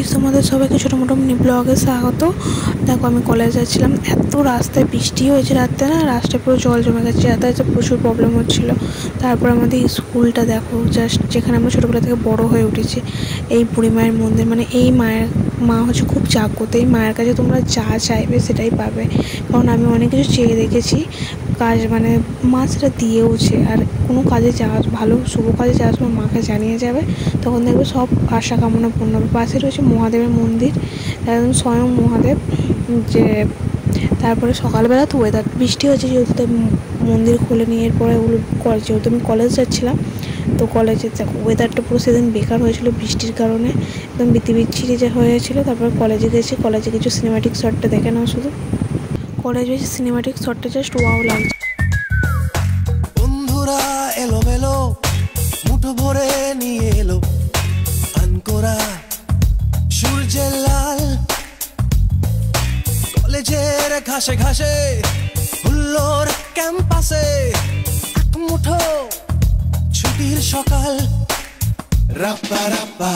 Guys, তোমাদের সবাইকে ছোটো মোটো মিনি ব্লগে স্বাগত। দেখো, আমি কলেজ যাচ্ছিলাম, এত রাস্তায় বৃষ্টি হয়েছে রাত্রে, না রাস্তায় পুরো জল জমে গেছে, যাতায়াতে প্রচুর প্রবলেম হচ্ছিল। তারপর আমাদের স্কুলটা দেখো, জাস্ট যেখানে আমরা ছোটোবেলা থেকে বড় হয়ে উঠেছি, এই বুড়ি মায়ের মন্দির। মানে এই মা হচ্ছে খুব জাগ্রত, এই মায়ের কাছে তোমরা যা চাইবে সেটাই পাবে। কারণ আমি অনেক কিছু চেয়ে দেখেছি, কাজ মানে মা সেটা দিয়েওছে। আর কোনো কাজে যাওয়া, ভালো শুভ কাজে যাওয়ার সময় মাকে জানিয়ে যাবে, তখন দেখবে সব আশা কামনা পূর্ণ হবে। পাশে রয়েছে মহাদেবের মন্দির, একদম স্বয়ং মহাদেব। যে তারপরে সকালবেলা তো ওয়েদার বৃষ্টি হয়েছে, যেহেতু মন্দির খুলেনি। এরপরে যেহেতু আমি কলেজ যাচ্ছিলাম, তো কলেজে দেখো ওয়েদারটা পুরো সেদিন বেকার হয়েছিল বৃষ্টির কারণে, একদম বিচ্ছিরি যে হয়েছিল। তারপরে কলেজে গেছি, কলেজে কিছু সিনেমাটিক শটটা দেখে নাও শুধু। কলেজে সিনেমাটিক শটটা জাস্ট ওয়াও লাগছে। বন্ধুরা এলোমেলো মুঠো ভরে নিয়ে এলো আনকোরা সূর্যের লাল। কলেজের ঘাসে ঘাসে হুল্লোর ক্যাম্পাসে এক মুঠো ছুটির সকাল। রাপ্পা রাপ্পা